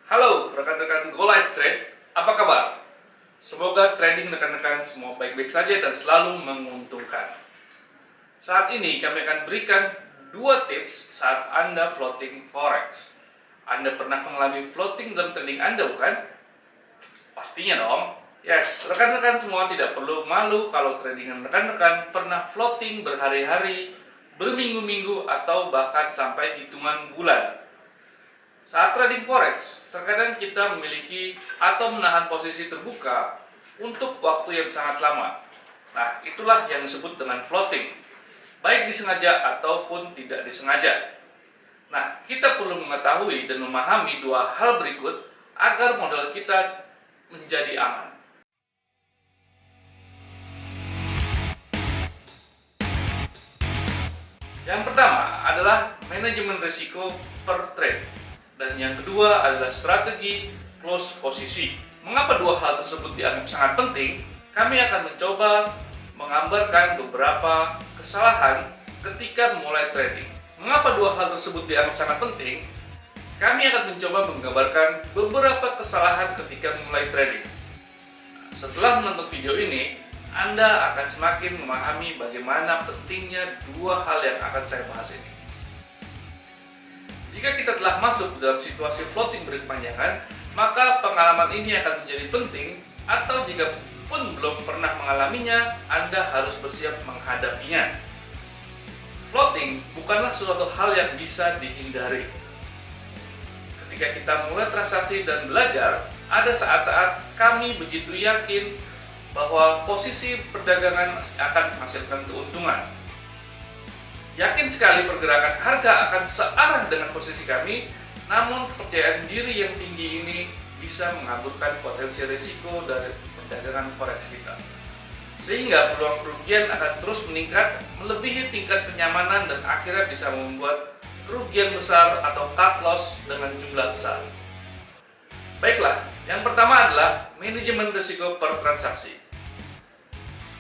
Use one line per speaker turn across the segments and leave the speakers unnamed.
Halo rekan-rekan Go Live Trade, apa kabar? Semoga trading rekan-rekan semua baik-baik saja dan selalu menguntungkan. Saat ini kami akan berikan 2 tips saat Anda floating forex. Anda pernah mengalami floating dalam trading Anda, bukan? Pastinya dong. Yes, rekan-rekan semua tidak perlu malu kalau tradingan rekan-rekan pernah floating berhari-hari, berminggu-minggu, atau bahkan sampai hitungan bulan. Saat trading forex, terkadang kita memiliki atau menahan posisi terbuka untuk waktu yang sangat lama. Nah, itulah yang disebut dengan floating, baik disengaja ataupun tidak disengaja. Nah, kita perlu mengetahui dan memahami 2 hal berikut agar modal kita menjadi aman. Yang pertama adalah manajemen risiko per trade. Dan yang kedua adalah strategi close posisi. Mengapa 2 hal tersebut dianggap sangat penting? Kami akan mencoba menggambarkan beberapa kesalahan ketika memulai trading. Mengapa 2 hal tersebut dianggap sangat penting? Kami akan mencoba menggambarkan beberapa kesalahan ketika memulai trading. Setelah menonton video ini, Anda akan semakin memahami bagaimana pentingnya 2 hal yang akan saya bahas ini. Jika kita telah masuk dalam situasi floating berkepanjangan, maka pengalaman ini akan menjadi penting, atau jika pun belum pernah mengalaminya, Anda harus bersiap menghadapinya. Floating bukanlah suatu hal yang bisa dihindari. Ketika kita mulai transaksi dan belajar, ada saat-saat kami begitu yakin bahwa posisi perdagangan akan menghasilkan keuntungan. Yakin sekali pergerakan harga akan searah dengan posisi kami, namun kepercayaan diri yang tinggi ini bisa mengaburkan potensi risiko dari perdagangan forex kita. Sehingga peluang kerugian akan terus meningkat, melebihi tingkat kenyamanan dan akhirnya bisa membuat kerugian besar atau cut loss dengan jumlah besar. Baiklah, yang pertama adalah manajemen risiko per transaksi.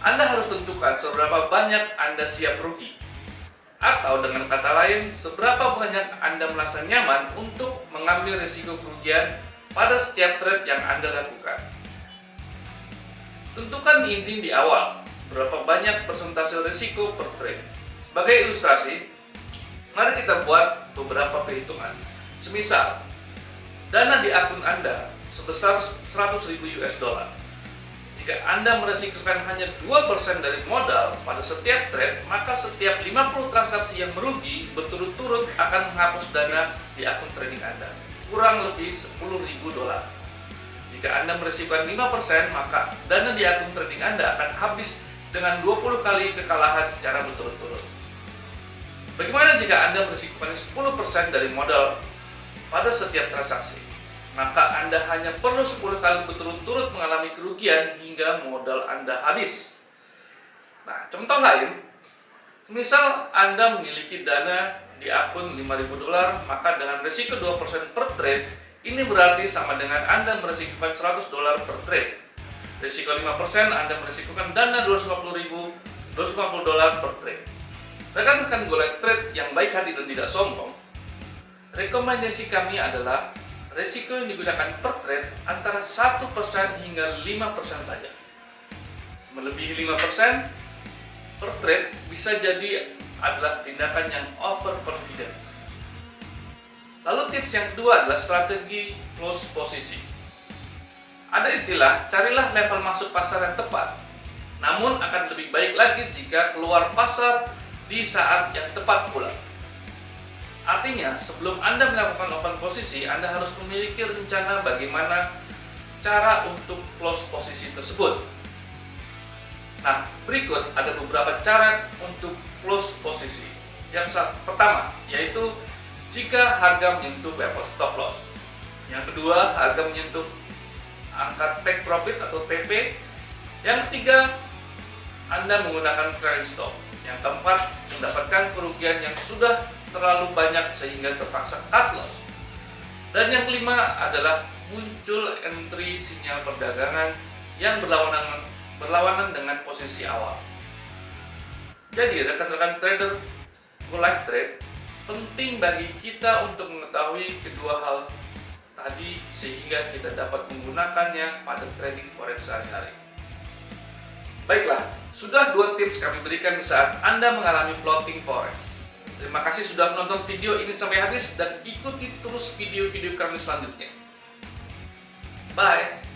Anda harus tentukan seberapa banyak Anda siap rugi. Atau dengan kata lain, seberapa banyak Anda merasa nyaman untuk mengambil risiko kerugian pada setiap trade yang Anda lakukan. Tentukan inti di awal, berapa banyak persentase risiko per trade. Sebagai ilustrasi, mari kita buat beberapa perhitungan. Semisal, dana di akun Anda sebesar 100.000 US dollar. Jika Anda meresikokan hanya 2% dari modal pada setiap trade, maka setiap 50 transaksi yang merugi berturut-turut akan menghapus dana di akun trading Anda, kurang lebih 10.000 dolar. Jika Anda meresikokan 5%, maka dana di akun trading Anda akan habis dengan 20 kali kekalahan secara berturut-turut. Bagaimana jika Anda meresikokan 10% dari modal pada setiap transaksi? Maka Anda hanya perlu 10 kali berturut-turut mengalami kerugian hingga modal Anda habis. Nah, contoh lain, misal Anda memiliki dana di akun 5.000 dolar, maka dengan risiko 2% per trade, ini berarti sama dengan Anda meresikokan 100 dolar per trade. Risiko 5%, Anda meresikokan dana 250 dolar per trade. Rekan-rekan Go Live Trade yang baik hati dan tidak sombong, rekomendasi kami adalah risiko yang digunakan per trade antara 1% hingga 5% saja. Melebihi 5% per trade bisa jadi adalah tindakan yang overconfidence. Lalu tips yang kedua adalah strategi close posisi. Ada istilah, carilah level masuk pasar yang tepat. Namun akan lebih baik lagi jika keluar pasar di saat yang tepat pula. Artinya, sebelum Anda melakukan open posisi, Anda harus memiliki rencana bagaimana cara untuk close posisi tersebut. Nah, berikut ada beberapa cara untuk close posisi. Yang pertama, yaitu jika harga menyentuh level stop loss. Yang kedua, harga menyentuh angka take profit atau TP. Yang ketiga, Anda menggunakan trailing stop. Yang keempat, mendapatkan kerugian yang sudah terlalu banyak sehingga terpaksa cut loss. Dan yang kelima adalah muncul entry sinyal perdagangan yang berlawanan dengan posisi awal. Jadi rekan-rekan trader Go Live Trade, penting bagi kita untuk mengetahui kedua hal tadi sehingga kita dapat menggunakannya pada trading forex sehari-hari. Baiklah, sudah 2 tips kami berikan di saat Anda mengalami floating forex. Terima kasih sudah menonton video ini sampai habis dan ikuti terus video-video kami selanjutnya. Bye!